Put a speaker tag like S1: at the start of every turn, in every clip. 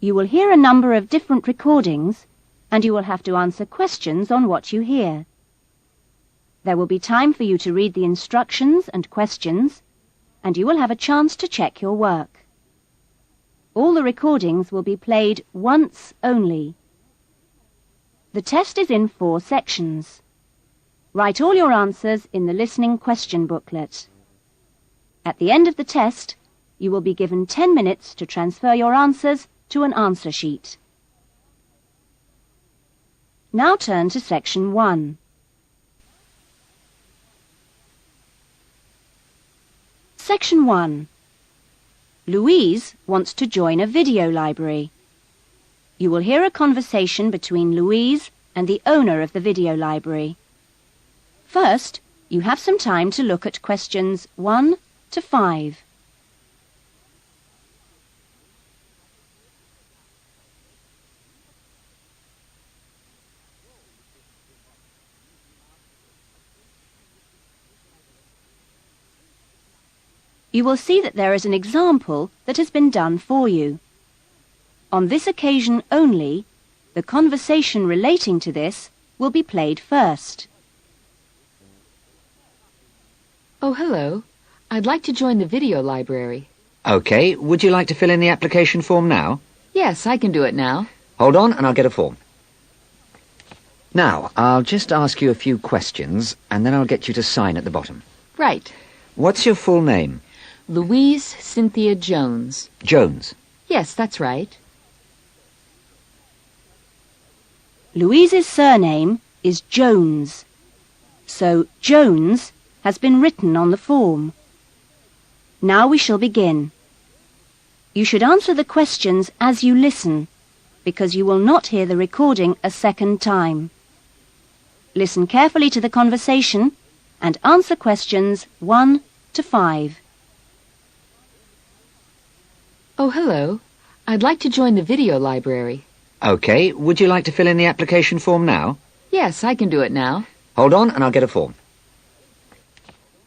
S1: You will hear a number of different recordings, and you will have to answer questions on what you hear. There will be time for you to read the instructions and questions, and you will have a chance to check your work. All the recordings will be played once only. The test is in 4 sections. Write all your answers in the listening question booklet. At the end of the test, you will be given 10 minutes to transfer your answers to an answer sheet. Now turn to Section 1. Section 1. Louise wants to join a video library. You will hear a conversation between Louise and the owner of the video library. First, you have some time to look at questions 1 to 5. You will see that there is an example that has been done for you. On this occasion only, the conversation relating to this will be played first.
S2: Oh, hello. I'd like to join the video library.
S3: OK, would you like to fill in the application form now?
S2: Yes, I can do it now.
S3: Hold on and I'll get a form. Now, I'll just ask you a few questions and then I'll get you to sign at the bottom.
S2: Right.
S3: What's your full name?
S2: Louise Cynthia Jones.
S3: Jones.
S2: Yes, that's right.
S1: Louise's surname is Jones, so Jones has been written on the form. Now we shall begin. You should answer the questions as you listen, because you will not hear the recording a second time. Listen carefully to the conversation and answer questions 1 to 5.
S2: Oh, hello. I'd like to join the video library.
S3: OK, would you like to fill in the application form now?
S2: Yes, I can do it now.
S3: Hold on and I'll get a form.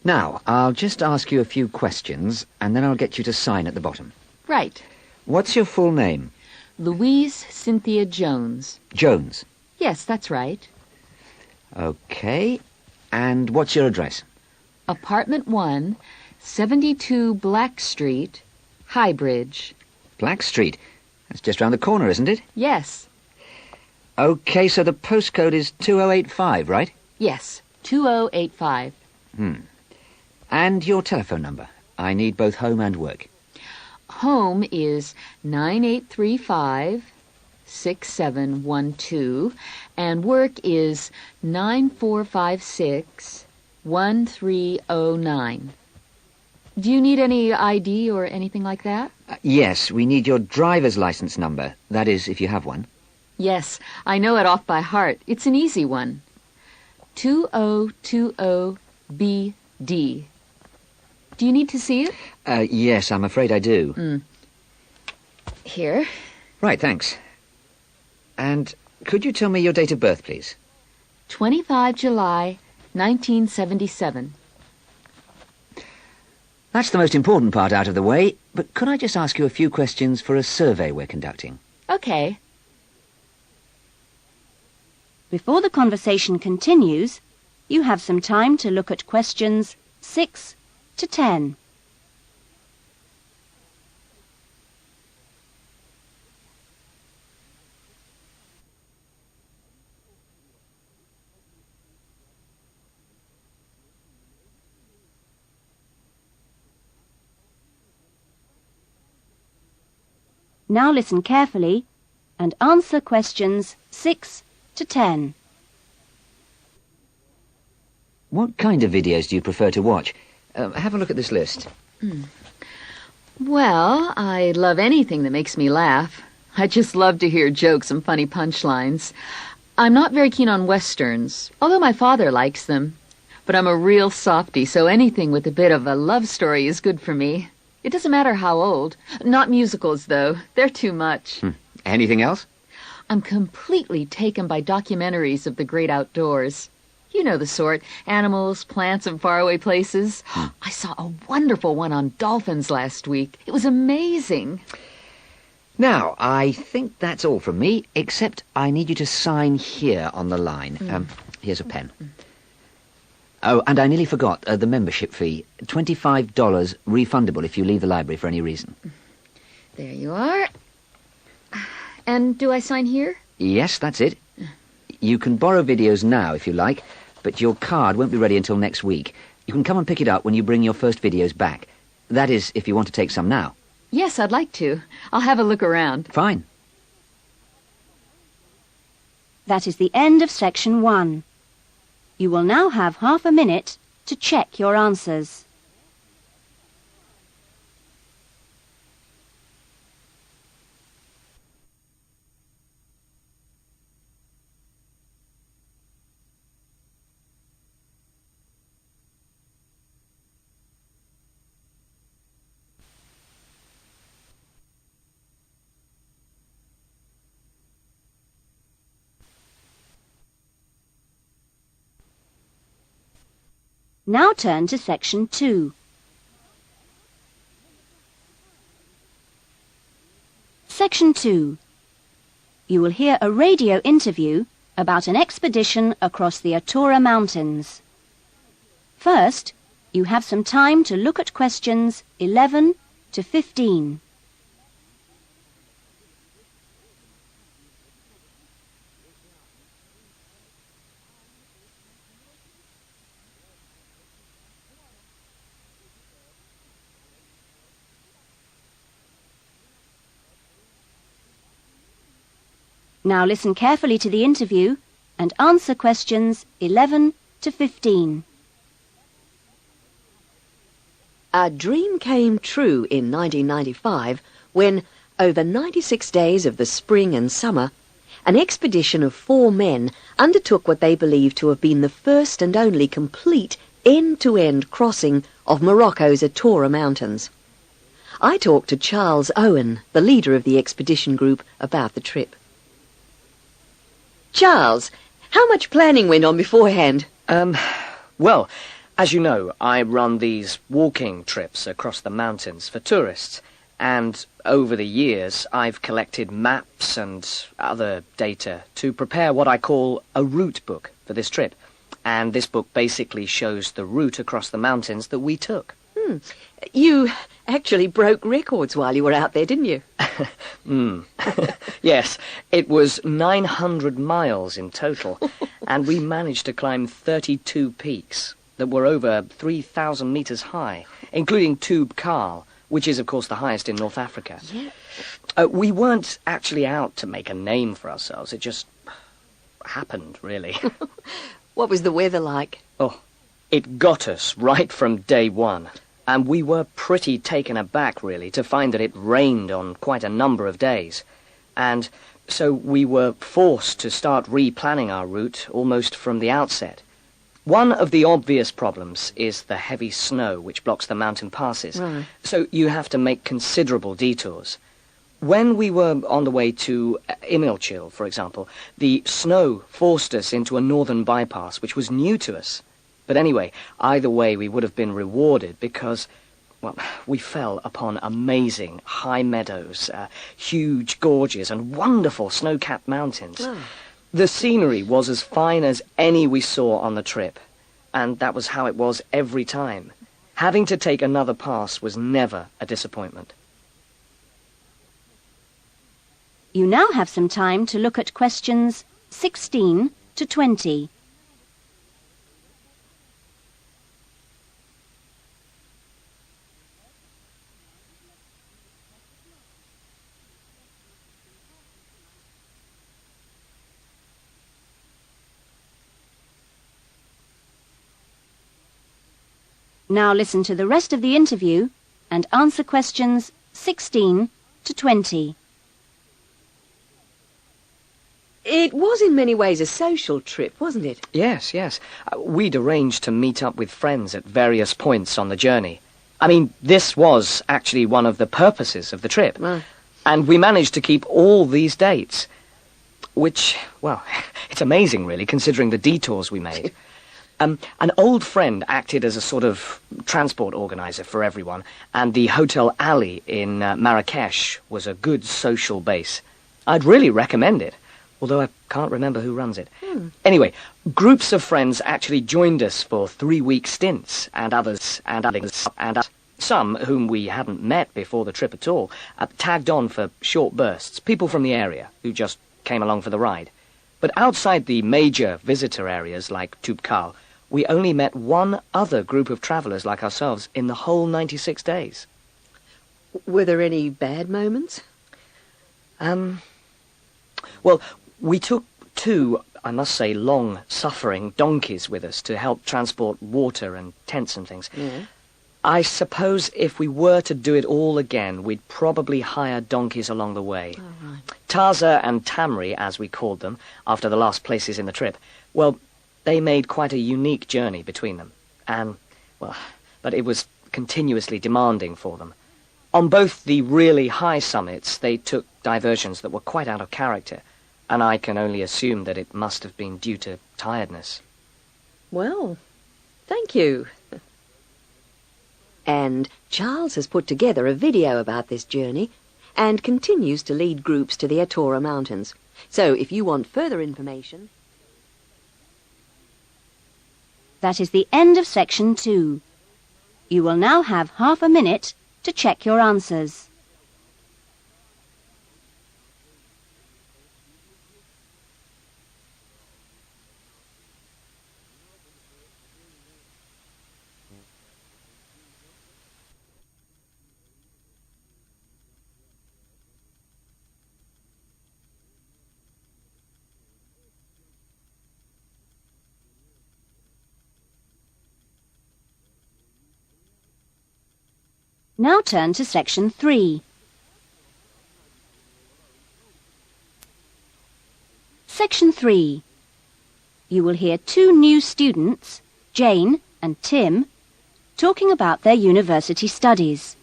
S3: Now, I'll just ask you a few questions and then I'll get you to sign at the bottom.
S2: Right.
S3: What's your full name?
S2: Louise Cynthia Jones.
S3: Jones.
S2: Yes, that's right.
S3: OK, and what's your address?
S2: Apartment 1, 72 Black Street, Highbridge.
S3: Black Street. That's just round the corner, isn't it?
S2: Yes.
S3: OK, so the postcode is 2085, right?
S2: Yes, 2085.
S3: And your telephone number. I need both home and work.
S2: Home is 9835-6712, and work is 9456-1309. Do you need any ID or anything like that?
S3: Yes, we need your driver's license number. That is, if you have one.
S2: Yes, I know it off by heart. It's an easy one. 2020BD. Do you need to see it?
S3: Yes, I'm afraid I do.
S2: Here.
S3: Right, thanks. And could you tell me your date of birth, please?
S2: 25 July, 1977.
S3: That's the most important part out of the way, but could I just ask you a few questions for a survey we're conducting?
S2: Okay.
S1: Before the conversation continues, you have some time to look at questions 6 to 10. Now listen carefully and answer questions 6 to 10.
S3: What kind of videos do you prefer to watch? Have a look at this list.
S2: Well, I love anything that makes me laugh. I just love to hear jokes and funny punchlines. I'm not very keen on westerns, although my father likes them. But I'm a real softie, so anything with a bit of a love story is good for me. It doesn't matter how old. Not musicals, though. They're too much.
S3: Anything else?
S2: I'm completely taken by documentaries of the great outdoors. You know the sort. Animals, plants, and faraway places. I saw a wonderful one on dolphins last week. It was amazing.
S3: Now, I think that's all from me, except I need you to sign here on the line. Here's a pen. Oh, and I nearly forgot the membership fee. $25 refundable if you leave the library for any reason.
S2: There you are. And do I sign here?
S3: Yes, that's it. You can borrow videos now if you like, but your card won't be ready until next week. You can come and pick it up when you bring your first videos back. That is, if you want to take some now.
S2: Yes, I'd like to. I'll have a look around.
S3: Fine.
S1: That is the end of section 1. You will now have half a minute to check your answers. Now turn to section 2. Section 2. You will hear a radio interview about an expedition across the Atura Mountains. First, you have some time to look at questions 11 to 15. Now listen carefully to the interview and answer questions 11 to 15.
S4: A dream came true in 1995 when, over 96 days of the spring and summer, an expedition of 4 men undertook what they believed to have been the first and only complete end-to-end crossing of Morocco's Atura Mountains. I talked to Charles Owen, the leader of the expedition group, about the trip. Charles, how much planning went on beforehand?
S5: Well, as you know, I run these walking trips across the mountains for tourists, and over the years I've collected maps and other data to prepare what I call a route book for this trip. And this book basically shows the route across the mountains that we took.
S4: You actually broke records while you were out there, didn't you?
S5: Yes, it was 900 miles in total, and we managed to climb 32 peaks that were over 3,000 metres high, including Tube Karl, which is, of course, the highest in North Africa.
S4: Yeah.
S5: We weren't actually out to make a name for ourselves. It just happened, really.
S4: What was the weather like?
S5: Oh, it got us right from day one. And we were pretty taken aback, really, to find that it rained on quite a number of days. And so we were forced to start replanning our route almost from the outset. One of the obvious problems is the heavy snow which blocks the mountain passes.
S4: Right.
S5: So you have to make considerable detours. When we were on the way to Imilchil, for example, the snow forced us into a northern bypass, which was new to us. But anyway, either way, we would have been rewarded because, well, we fell upon amazing high meadows, huge gorges, and wonderful snow-capped mountains.
S4: Oh.
S5: The scenery was as fine as any we saw on the trip, and that was how it was every time. Having to take another pass was never a disappointment.
S1: You now have some time to look at questions 16 to 20. Now listen to the rest of the interview and answer questions 16 to 20.
S4: It was in many ways a social trip, wasn't it?
S5: Yes, yes. We'd arranged to meet up with friends at various points on the journey. I mean, this was actually one of the purposes of the trip.
S4: Right.
S5: And we managed to keep all these dates. Which, well, it's amazing, really, considering the detours we made. An old friend acted as a sort of transport organizer for everyone, and the Hotel Ali in Marrakesh was a good social base. I'd really recommend it, although I can't remember who runs it. Anyway, groups of friends actually joined us for 3-week stints, and others, some whom we hadn't met before the trip at all, tagged on for short bursts, people from the area who just came along for the ride. But outside the major visitor areas like Toubkal, we only met one other group of travellers like ourselves in the whole 96 days.
S4: Were there any bad moments?
S5: Well, we took 2, I must say, long-suffering donkeys with us to help transport water and tents and things.
S4: Yeah.
S5: I suppose if we were to do it all again, we'd probably hire donkeys along the way.
S4: Oh, right.
S5: Taza and Tamri, as we called them, after the last places in the trip, well, they made quite a unique journey between them. But it was continuously demanding for them. On both the really high summits, they took diversions that were quite out of character, and I can only assume that it must have been due to tiredness.
S4: Well, thank you. And Charles has put together a video about this journey and continues to lead groups to the Atora Mountains. So if you want further information...
S1: That is the end of section 2. You will now have half a minute to check your answers. Now turn to section 3. Section 3. You will hear 2 new students, Jane and Tim, talking about their university studies.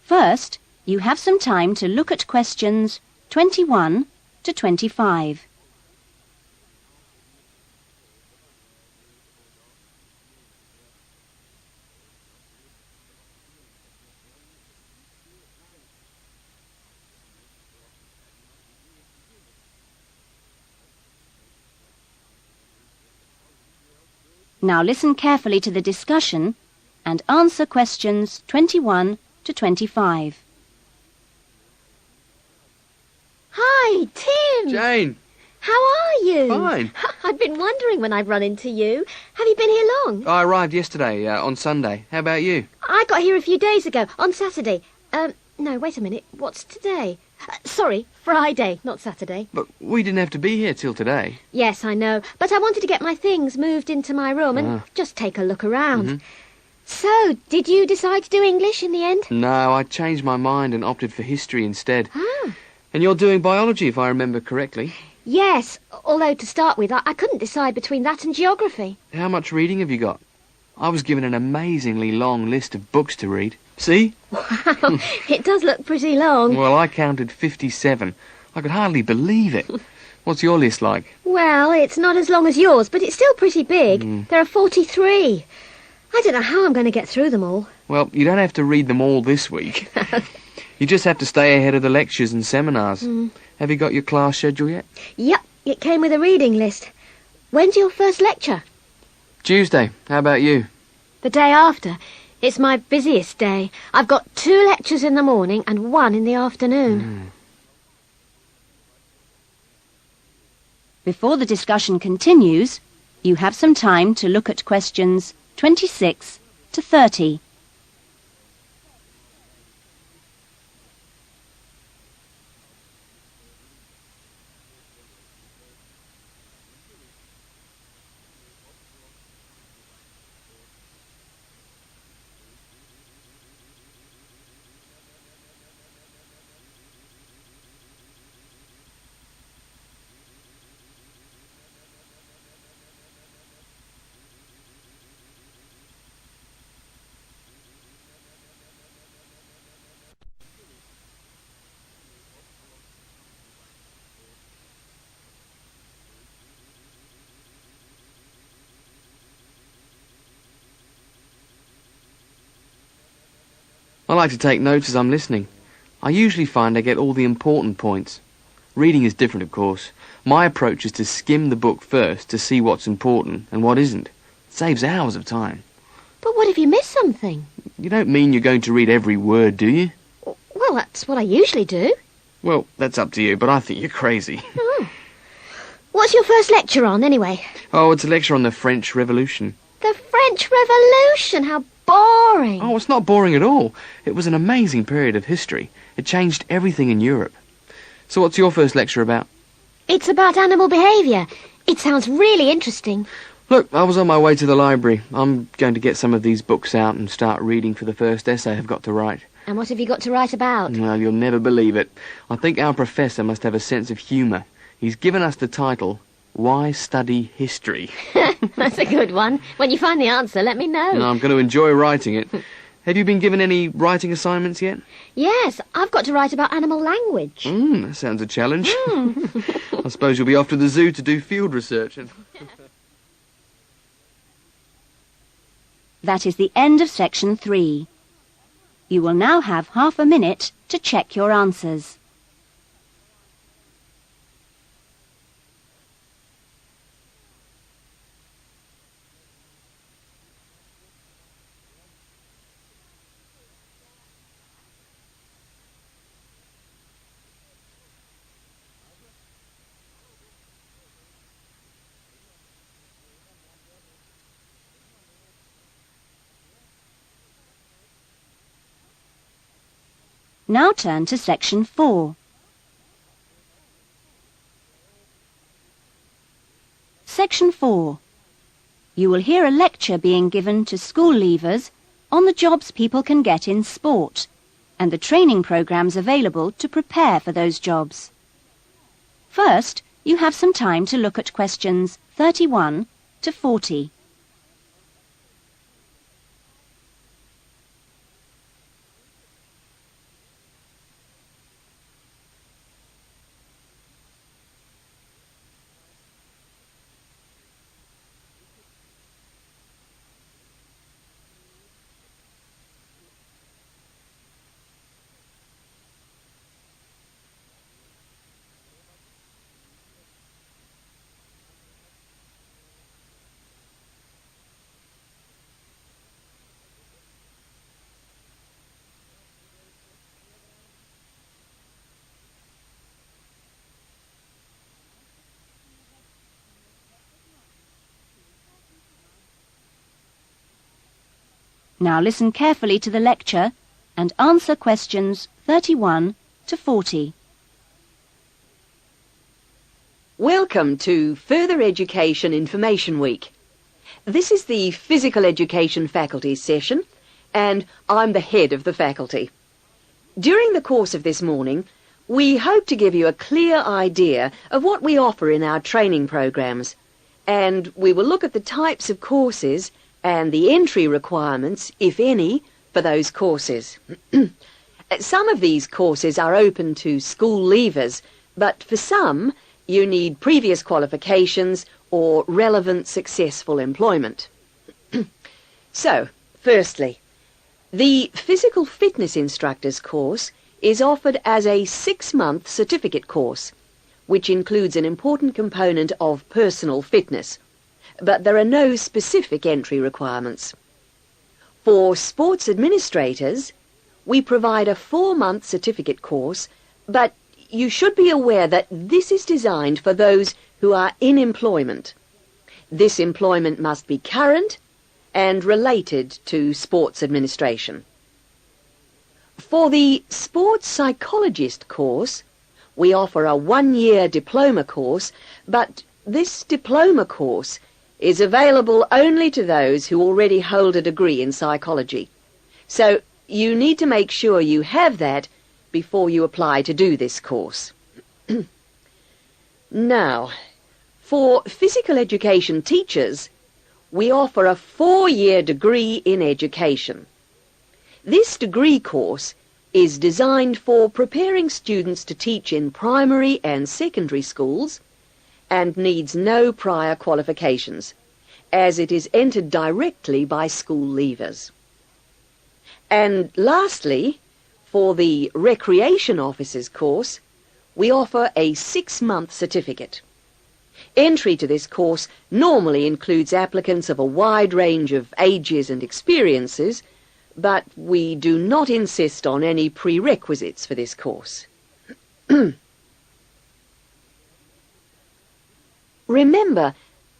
S1: First, you have some time to look at questions 21 to 25. Now listen carefully to the discussion and answer questions 21 to 25.
S6: Hi, Tim.
S7: Jane,
S6: How are you?
S7: fine.
S6: I've been wondering when I'd run into you. Have you been here long?
S7: I arrived yesterday on Sunday. How about you?
S6: I got here a few days ago, on Saturday. No, wait a minute. What's today? Sorry, Friday, not Saturday.
S7: But we didn't have to be here till today.
S6: Yes, I know. But I wanted to get my things moved into my room and just take a look around. So, did you decide to do English in the end?
S7: No, I changed my mind and opted for history instead.
S6: Ah.
S7: And you're doing biology, if I remember correctly.
S6: Yes, although to start with, I couldn't decide between that and geography.
S7: How much reading have you got? I was given an amazingly long list of books to read. See?
S6: Wow, it does look pretty long.
S7: Well, I counted 57. I could hardly believe it. What's your list like?
S6: Well, it's not as long as yours, but it's still pretty big. There are 43. I don't know how I'm going to get through them all.
S7: Well, you don't have to read them all this week. You just have to stay ahead of the lectures and seminars. Have you got your class schedule yet?
S6: Yep, it came with a reading list. When's your first lecture?
S7: Tuesday. How about you?
S6: The day after. It's my busiest day. I've got 2 lectures in the morning and 1 in the afternoon.
S1: Before the discussion continues, you have some time to look at questions 26 to 30.
S7: I like to take notes as I'm listening. I usually find I get all the important points. Reading is different, of course. My approach is to skim the book first to see what's important and what isn't. It saves hours of time.
S6: But what if you miss something?
S7: You don't mean you're going to read every word, do you?
S6: Well, that's what I usually do.
S7: Well, that's up to you, but I think you're crazy.
S6: Oh. What's your first lecture on, anyway?
S7: Oh, it's a lecture on the French Revolution.
S6: The French Revolution? How boring.
S7: Oh, it's not boring at all. It was an amazing period of history. It changed everything in Europe. So what's your first lecture about?
S6: It's about animal behaviour. It sounds really interesting.
S7: Look, I was on my way to the library. I'm going to get some of these books out and start reading for the first essay I've got to write.
S6: And what have you got to write about?
S7: Well, you'll never believe it. I think our professor must have a sense of humour. He's given us the title, Why Study History?
S6: That's a good one. When you find the answer, let me know.
S7: And I'm going to enjoy writing it. Have you been given any writing assignments yet?
S6: Yes, I've got to write about animal language.
S7: That sounds a challenge. I suppose you'll be off to the zoo to do field research.
S1: That is the end of section 3. You will now have half a minute to check your answers. Now turn to section 4. Section 4. You will hear a lecture being given to school leavers on the jobs people can get in sport and the training programs available to prepare for those jobs. First, you have some time to look at questions 31 to 40. Now listen carefully to the lecture and answer questions 31 to 40.
S4: Welcome to Further Education Information Week. This is the Physical Education Faculty session, and I'm the head of the faculty. During the course of this morning, we hope to give you a clear idea of what we offer in our training programs, and we will look at the types of courses and the entry requirements, if any, for those courses. Some of these courses are open to school leavers, but for some, you need previous qualifications or relevant successful employment. So, firstly, the Physical Fitness Instructors course is offered as a 6-month certificate course, which includes an important component of personal fitness, but there are no specific entry requirements. For sports administrators, we provide a 4-month certificate course, but you should be aware that this is designed for those who are in employment. This employment must be current and related to sports administration. For the sports psychologist course, we offer a 1-year diploma course, but this diploma course is available only to those who already hold a degree in psychology. So you need to make sure you have that before you apply to do this course. Now, for physical education teachers, we offer a 4-year degree in education. This degree course is designed for preparing students to teach in primary and secondary schools and needs no prior qualifications, as it is entered directly by school leavers. And lastly, for the Recreation Officers course, we offer a 6-month certificate. Entry to this course normally includes applicants of a wide range of ages and experiences, but we do not insist on any prerequisites for this course. Remember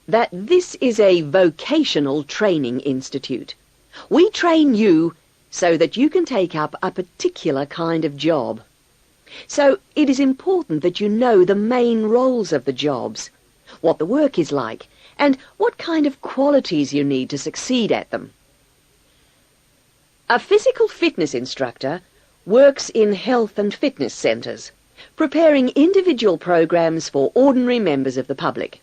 S4: that this is a vocational training institute. We train you so that you can take up a particular kind of job. So it is important that you know the main roles of the jobs, what the work is like, and what kind of qualities you need to succeed at them. A physical fitness instructor works in health and fitness centres, preparing individual programs for ordinary members of the public.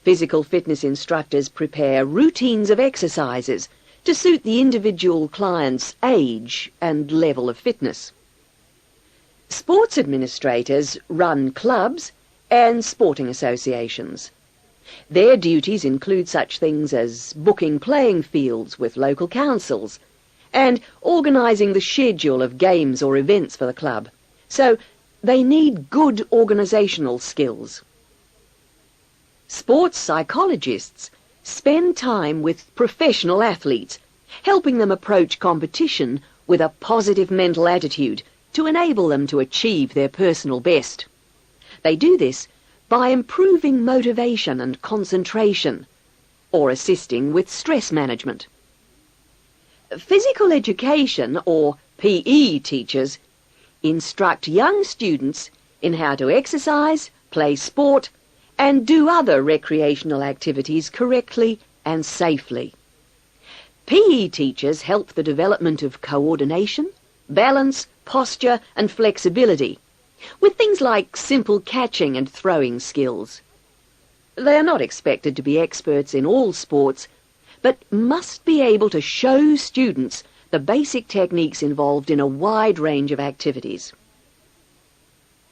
S4: Physical fitness instructors prepare routines of exercises to suit the individual client's age and level of fitness. Sports administrators run clubs and sporting associations. Their duties include such things as booking playing fields with local councils and organising the schedule of games or events for the club. So they need good organisational skills. Sports psychologists spend time with professional athletes, helping them approach competition with a positive mental attitude to enable them to achieve their personal best. They do this by improving motivation and concentration, or assisting with stress management. Physical education, or PE teachers, instruct young students in how to exercise, play sport, and do other recreational activities correctly and safely. PE teachers help the development of coordination, balance, posture and flexibility, with things like simple catching and throwing skills. They are not expected to be experts in all sports, but must be able to show students the basic techniques involved in a wide range of activities.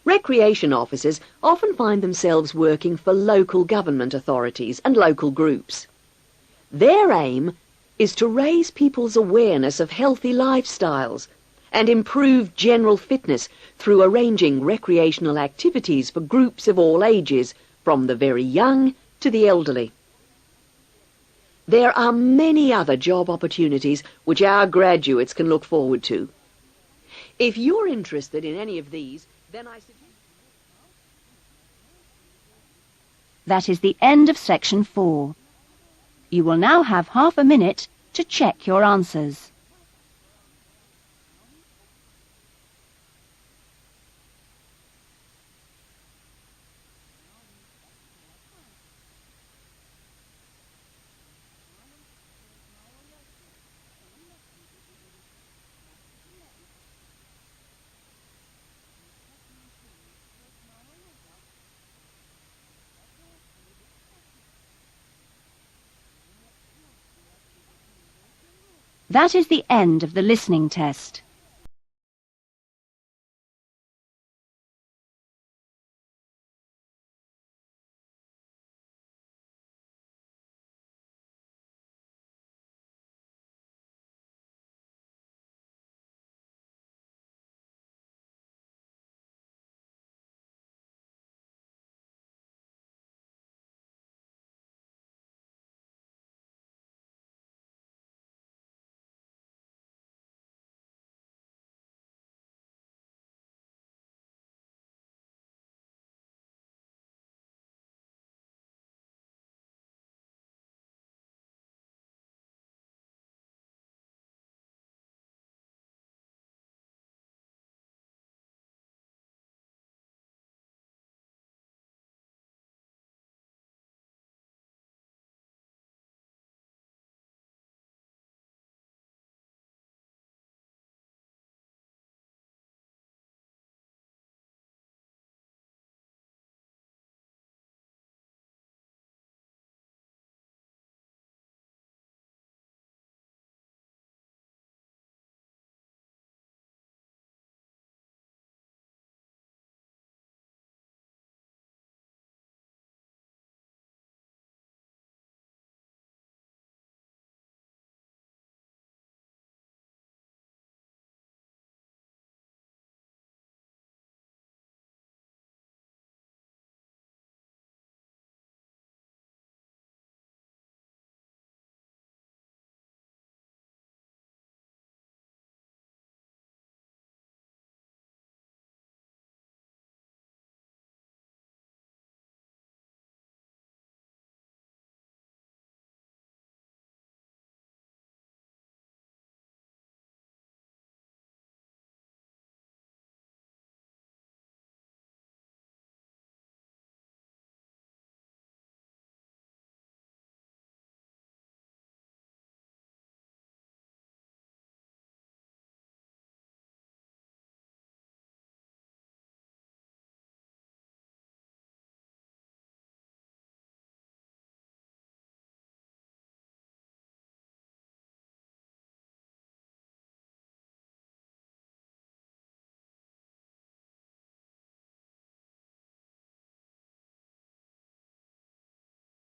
S4: Recreation officers often find themselves working for local government authorities and local groups. Their aim is to raise people's awareness of healthy lifestyles and improve general fitness through arranging recreational activities for groups of all ages, from the very young to the elderly. There are many other job opportunities which our graduates can look forward to. If you're interested in any of these, then I suggest...
S1: That is the end of section 4. You will now have half a minute to check your answers. That is the end of the listening test.